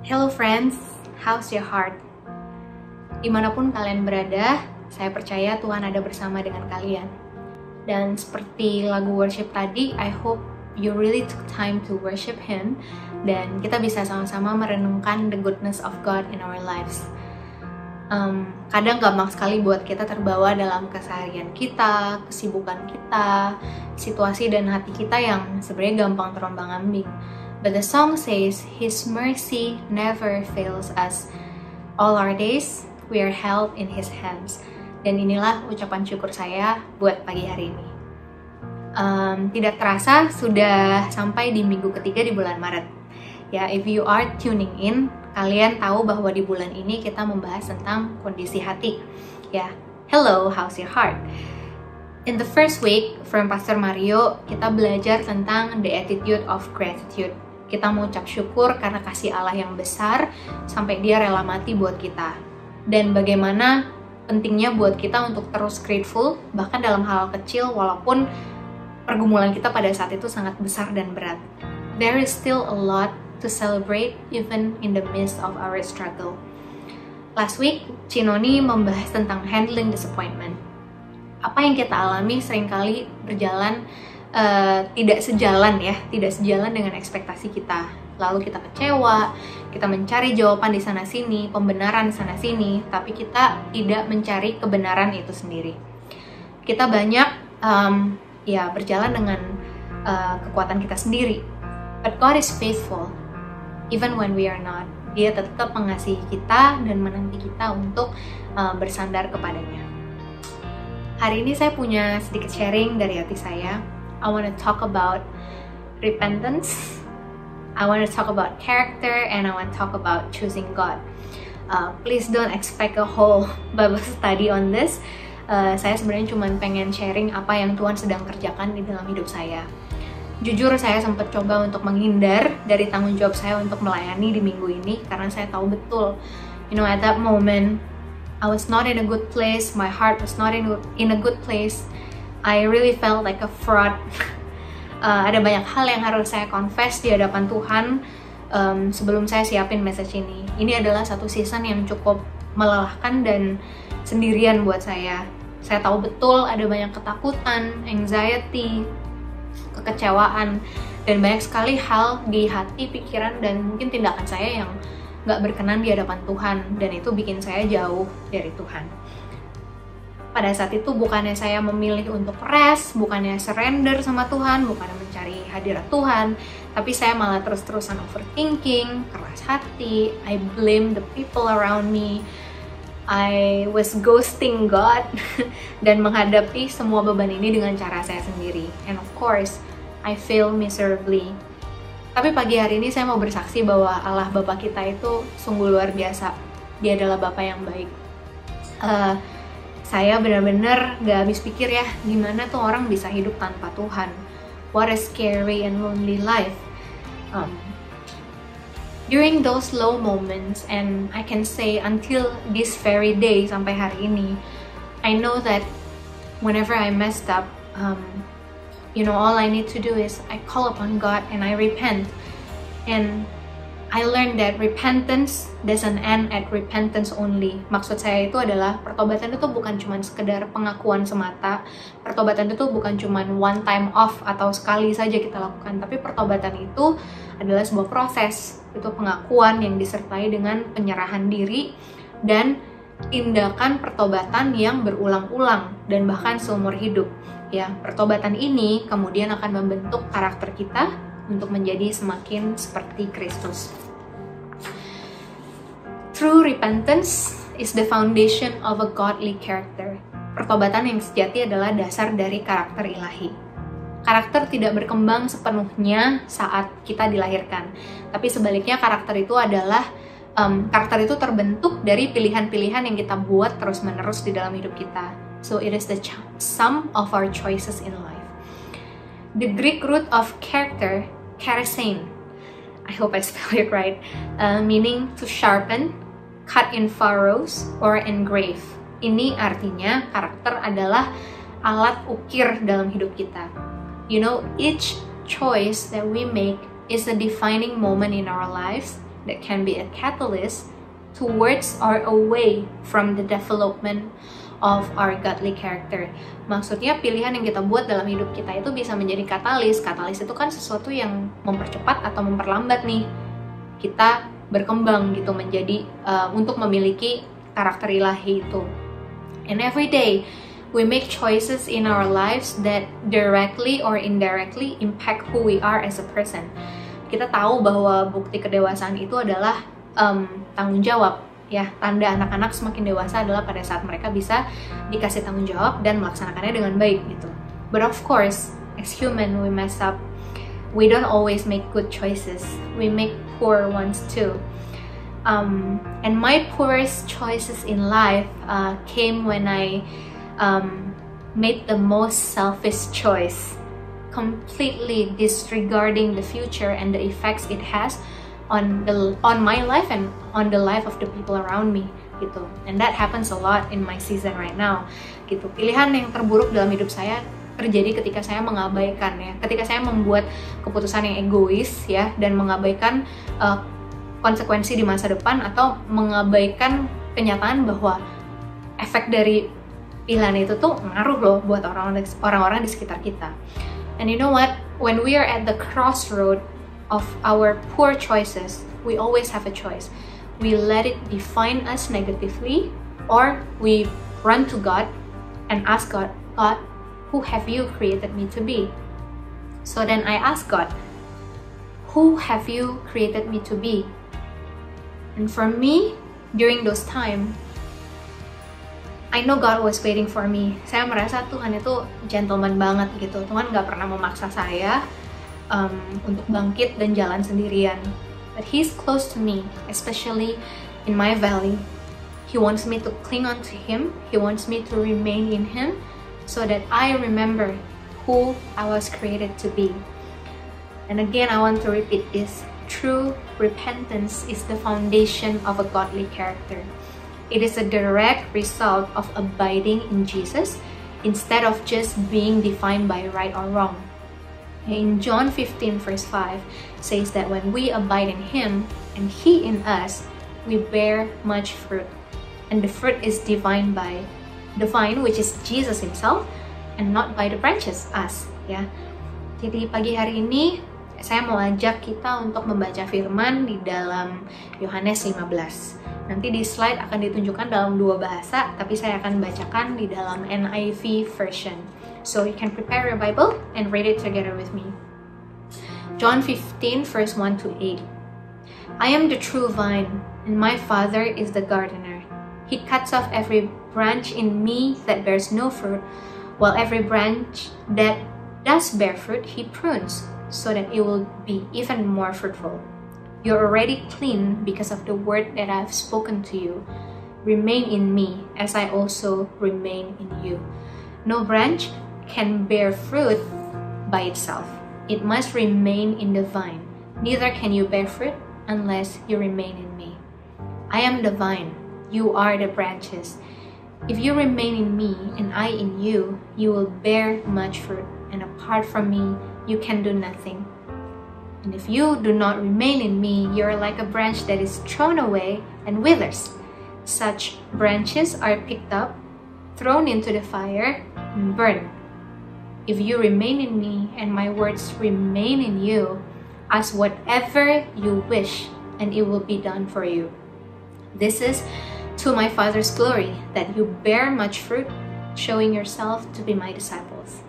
Hello friends, how's your heart? Dimanapun kalian berada, saya percaya Tuhan ada bersama dengan kalian. Dan seperti lagu worship tadi, I hope you really took time to worship Him, dan kita bisa sama-sama merenungkan the goodness of God in our lives. Kadang gampang sekali buat kita terbawa dalam keseharian kita, kesibukan kita, situasi dan hati kita yang sebenarnya gampang terombang-ambing. But the song says, His mercy never fails us. All our days, we are held in His hands. Dan inilah ucapan syukur saya buat pagi hari ini. Tidak terasa, sudah sampai di minggu ketiga di bulan Maret. Ya, if you are tuning in, kalian tahu bahwa di bulan ini kita membahas tentang kondisi hati. Ya, hello, how's your heart? In the first week from Pastor Mario, kita belajar tentang the attitude of gratitude. Kita mengucap syukur karena kasih Allah yang besar sampai Dia rela mati buat kita. Dan bagaimana pentingnya buat kita untuk terus grateful, bahkan dalam hal kecil walaupun pergumulan kita pada saat itu sangat besar dan berat. There is still a lot to celebrate even in the midst of our struggle. Last week, Cinoni membahas tentang handling disappointment. Apa yang kita alami seringkali berjalan tidak sejalan dengan ekspektasi kita. Lalu kita kecewa, kita mencari jawaban di sana-sini, pembenaran di sana-sini, tapi kita tidak mencari kebenaran itu sendiri. Kita banyak berjalan dengan kekuatan kita sendiri. But God is faithful, even when we are not. Dia tetap mengasihi kita dan menanti kita untuk bersandar kepadanya. Hari ini saya punya sedikit sharing dari hati saya. I want to talk about repentance, I want to talk about character, and I want to talk about choosing God. Please don't expect a whole Bible study on this. Saya sebenarnya cuma pengen sharing apa yang Tuhan sedang kerjakan di dalam hidup saya. Jujur saya sempat coba untuk menghindar dari tanggung jawab saya untuk melayani di minggu ini karena saya tahu betul, at that moment I was not in a good place, my heart was not in a good place. I really felt like a fraud. Ada banyak hal yang harus saya confess di hadapan Tuhan sebelum saya siapin message ini. Ini adalah satu season yang cukup melelahkan dan sendirian buat saya. Saya tahu betul ada banyak ketakutan, anxiety, kekecewaan, dan banyak sekali hal di hati, pikiran, dan mungkin tindakan saya yang gak berkenan di hadapan Tuhan, dan itu bikin saya jauh dari Tuhan. Pada saat itu bukannya saya memilih untuk rest, bukannya surrender sama Tuhan, bukannya mencari hadirat Tuhan, tapi saya malah terus-terusan overthinking, keras hati, I blame the people around me, I was ghosting God, dan menghadapi semua beban ini dengan cara saya sendiri. And of course, I fail miserably. Tapi pagi hari ini saya mau bersaksi bahwa Allah Bapa kita itu sungguh luar biasa. Dia adalah Bapa yang baik. Saya benar-benar gak habis pikir ya, gimana tuh orang bisa hidup tanpa Tuhan. What a scary and lonely life. During those low moments, and I can say until this very day, sampai hari ini, I know that whenever I messed up, all I need to do is I call upon God and I repent. And I learned that repentance doesn't end at repentance only. Maksud saya itu adalah pertobatan itu bukan cuma sekedar pengakuan semata. Pertobatan itu bukan cuma one time off atau sekali saja kita lakukan. Tapi pertobatan itu adalah sebuah proses. Itu pengakuan yang disertai dengan penyerahan diri dan tindakan pertobatan yang berulang-ulang dan bahkan seumur hidup. Ya, pertobatan ini kemudian akan membentuk karakter kita untuk menjadi semakin seperti Kristus. True repentance is the foundation of a godly character. Pertobatan yang sejati adalah dasar dari karakter ilahi. Karakter tidak berkembang sepenuhnya saat kita dilahirkan, tapi sebaliknya karakter itu terbentuk dari pilihan-pilihan yang kita buat terus-menerus di dalam hidup kita. So it is the sum of our choices in life. The Greek root of character, charisein, I hope I spell it right, meaning to sharpen, cut in furrows, or engrave. Ini artinya karakter adalah alat ukir dalam hidup kita. Each choice that we make is a defining moment in our lives, that can be a catalyst towards or away from the development of our godly character. Maksudnya pilihan yang kita buat dalam hidup kita itu bisa menjadi katalis. Katalis itu kan sesuatu yang mempercepat atau memperlambat nih kita berkembang gitu menjadi untuk memiliki karakter ilahi itu. And every day we make choices in our lives that directly or indirectly impact who we are as a person. Kita tahu bahwa bukti kedewasaan itu adalah tanggung jawab. Ya, tanda anak-anak semakin dewasa adalah pada saat mereka bisa dikasih tanggung jawab dan melaksanakannya dengan baik gitu. But of course, as human we mess up. We don't always make good choices. We make poor ones too. And my poorest choices in life came when I made the most selfish choice, completely disregarding the future and the effects it has on my life and on the life of the people around me gitu. And that happens a lot in my season right now gitu. Pilihan yang terburuk dalam hidup saya terjadi ketika saya mengabaikan ya, ketika saya membuat keputusan yang egois ya dan mengabaikan konsekuensi di masa depan atau mengabaikan kenyataan bahwa efek dari pilihan itu tuh ngaruh loh buat orang-orang di sekitar kita. And you know what? When we are at the crossroad of our poor choices, we always have a choice. We let it define us negatively, or we run to God and ask God, God, who have you created me to be? So then I ask God, who have you created me to be? And for me, during those times, I know God was waiting for me. Saya merasa Tuhan itu gentleman banget gitu. Tuhan gak pernah memaksa saya untuk bangkit dan jalan sendirian. But He's close to me, especially in my valley. He wants me to cling on to Him. He wants me to remain in Him so that I remember who I was created to be. And again, I want to repeat this. True repentance is the foundation of a godly character. It is a direct result of abiding in Jesus instead of just being defined by right or wrong. In John 15 verse 5 says that when we abide in Him and He in us, we bear much fruit. And the fruit is divine, which is Jesus Himself, and not by the branches, us. Ya. Jadi pagi hari ini saya mau ajak kita untuk membaca firman di dalam Yohanes 15. Nanti di slide akan ditunjukkan dalam dua bahasa, tapi saya akan bacakan di dalam NIV version. So you can prepare your Bible and read it together with me. John 15 verse 1 to 8. I am the true vine, and my Father is the gardener. He cuts off every branch in me that bears no fruit, while every branch that does bear fruit, He prunes, so that it will be even more fruitful. You're already clean because of the word that I have spoken to you. Remain in me, as I also remain in you. No branch can bear fruit by itself. It must remain in the vine. Neither can you bear fruit unless you remain in me. I am the vine, you are the branches. If you remain in me and I in you, you will bear much fruit. And apart from me, you can do nothing. And if you do not remain in me, you are like a branch that is thrown away and withers. Such branches are picked up, thrown into the fire, and burned. If you remain in me and my words remain in you, ask whatever you wish, and it will be done for you. This is to my Father's glory, that you bear much fruit, showing yourself to be my disciples.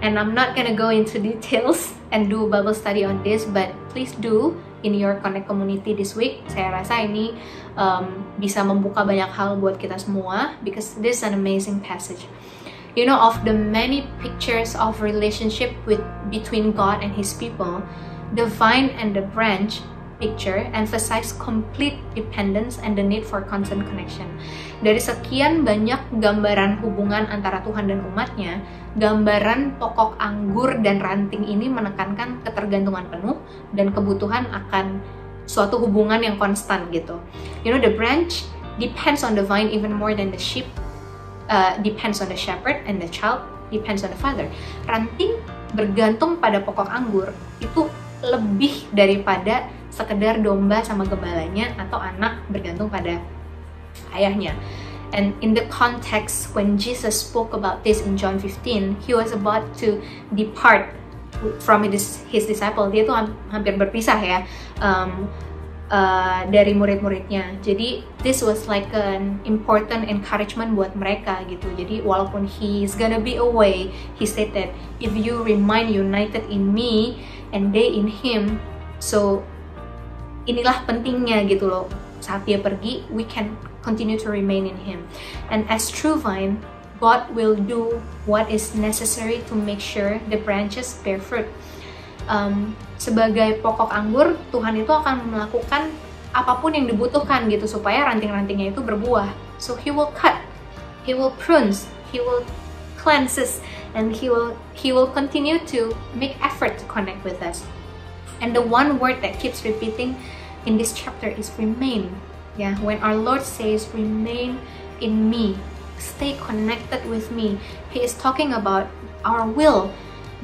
And I'm not gonna go into details and do Bible study on this, but please do in your Connect community this week. Saya rasa ini bisa membuka banyak hal buat kita semua, because this is an amazing passage. You know, of the many pictures of relationship between God and His people, the vine and the branch picture emphasize complete dependence and the need for constant connection. Dari sekian banyak gambaran hubungan antara Tuhan dan umatnya, gambaran pokok anggur dan ranting ini menekankan ketergantungan penuh dan kebutuhan akan suatu hubungan yang konstan gitu. You know, the branch depends on the vine even more than the sheep depends on the shepherd, and the child depends on the father. Ranting bergantung pada pokok anggur itu lebih daripada sekedar domba sama gembalanya atau anak bergantung pada ayahnya. And in the context when Jesus spoke about this in John 15, he was about to depart from his disciple. Dia tuh hampir berpisah ya dari murid-muridnya. Jadi this was like an important encouragement buat mereka gitu. Jadi walaupun he's gonna be away, he said that if you remain united in me and they in him, so inilah pentingnya gitu loh. Saat dia pergi, we can continue to remain in him. And as true vine, God will do what is necessary to make sure the branches bear fruit. Sebagai pokok anggur, Tuhan itu akan melakukan apapun yang dibutuhkan gitu supaya ranting-rantingnya itu berbuah. So he will cut, he will prunes, he will cleanses, and he will continue to make effort to connect with us. And the one word that keeps repeating in this chapter is remain. Yeah, when our Lord says remain in me, stay connected with me, he is talking about our will.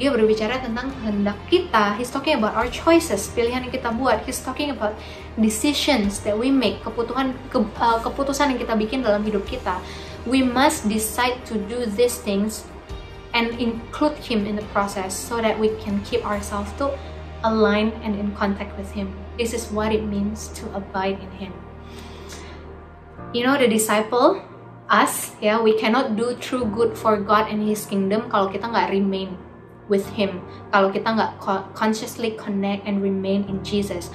Dia berbicara tentang kehendak kita. He's talking about our choices, pilihan yang kita buat. He's talking about decisions that we make, keputusan yang kita bikin dalam hidup kita. We must decide to do these things and include him in the process so that we can keep ourselves to align and in contact with him. This is what it means to abide in him. You know, the disciple, us, yeah, we cannot do true good for God and his kingdom kalau kita nggak remain with him, kalau kita nggak consciously connect and remain in Jesus.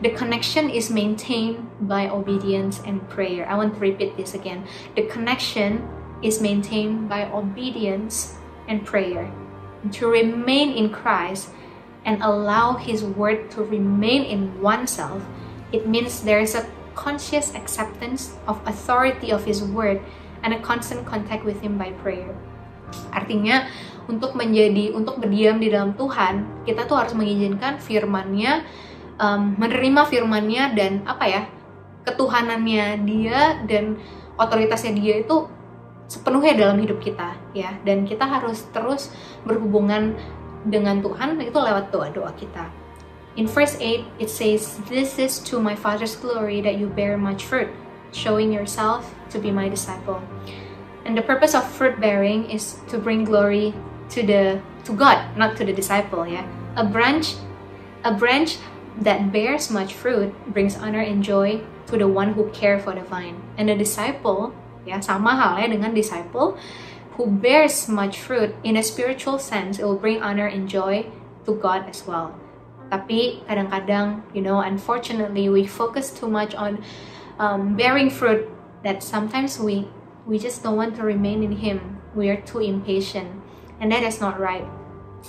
The connection is maintained by obedience and prayer. I want to repeat this again. The connection is maintained by obedience and prayer. To remain in Christ and allow his word to remain in oneself, it means there is a conscious acceptance of authority of his word and a constant contact with him by prayer. Artinya, untuk berdiam di dalam Tuhan, kita tuh harus mengizinkan firman-Nya, menerima firman-Nya dan ketuhanannya dia dan otoritasnya dia itu sepenuhnya dalam hidup kita, ya. Dan kita harus terus berhubungan dengan Tuhan itu lewat doa-doa kita. In verse 8 it says, "This is to my Father's glory that you bear much fruit, showing yourself to be my disciple." And the purpose of fruit bearing is to bring glory to God, not to the disciple. Yeah, a branch that bears much fruit brings honor and joy to the one who care for the vine. And the disciple, ya, sama halnya dengan disciple who bears much fruit in a spiritual sense, it will bring honor and joy to God as well. Tapi kadang-kadang, unfortunately, we focus too much on bearing fruit that sometimes we just don't want to remain in him. We are too impatient, and that is not right.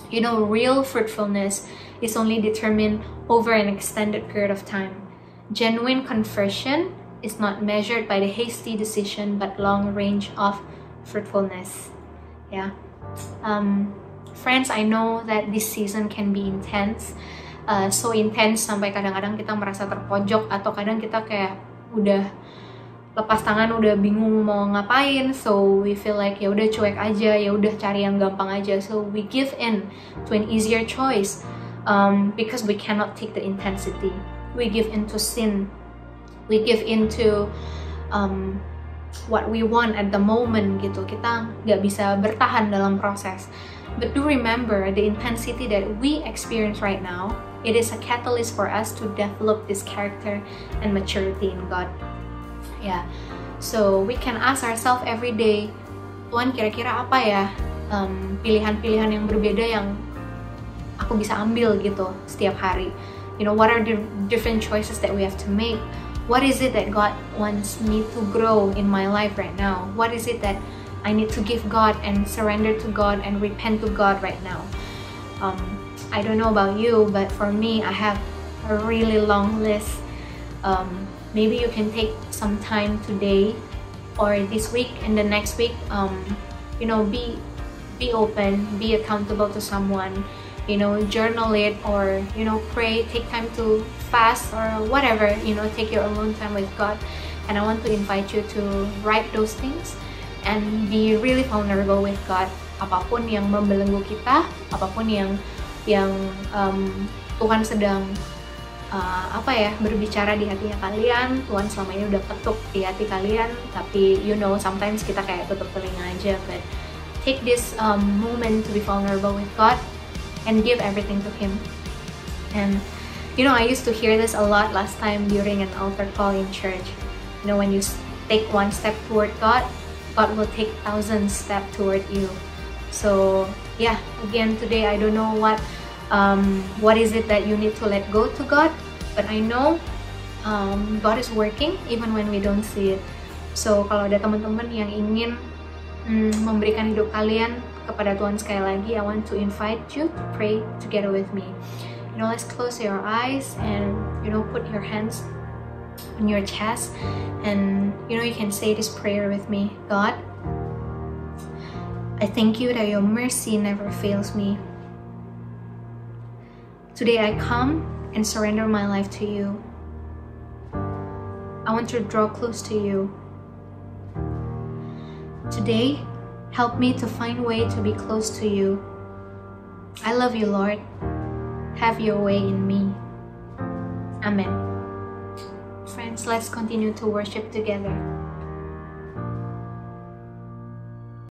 Real fruitfulness is only determined over an extended period of time. Genuine conversion is not measured by the hasty decision but long range of fruitfulness. Yeah, friends, I know that this season can be intense, so intense sampai kadang-kadang kita merasa terpojok atau kadang kita kayak udah lepas tangan, udah bingung mau ngapain, so we feel like ya udah cuek aja, ya udah cari yang gampang aja, so we give in to an easier choice because we cannot take the intensity. We give into sin, we give into what we want at the moment gitu. Kita nggak bisa bertahan dalam proses. But do remember, the intensity that we experience right now, it is a catalyst for us to develop this character and maturity in God. Yeah, so we can ask ourselves every day, Tuhan, kira-kira apa ya pilihan-pilihan yang berbeda yang aku bisa ambil gitu setiap hari. What are the different choices that we have to make? What is it that God wants me to grow in my life right now? What is it that I need to give God and surrender to God and repent to God right now? I don't know about you, but for me, I have a really long list. Maybe you can take some time today or this week and the next week, be open, be accountable to someone, journal it, or pray, take time to fast or whatever, take your alone time with God. And I want to invite you to write those things and be really vulnerable with God. Apapun yang membelenggu kita, apapun yang Tuhan sedang berbicara di hatinya kalian. Tuhan selama ini udah ketuk di hati kalian, tapi sometimes kita kayak tutup telinga aja. But take this moment to be vulnerable with God and give everything to Him. And I used to hear this a lot last time during an altar call in church. When you take one step toward God, God will take 1,000 steps toward you. So yeah, again today I don't know what is it that you need to let go to God, but I know God is working even when we don't see it. So kalau ada teman-teman yang ingin memberikan hidup kalian kepada Tuhan sekali lagi, I want to invite you to pray together with me. Let's close your eyes and put your hands on your chest, and you can say this prayer with me. God, I thank you that your mercy never fails me. Today I come and surrender my life to you. I want to draw close to you. Today, help me to find a way to be close to you. I love you, Lord. Have your way in me. Amen. Friends, let's continue to worship together.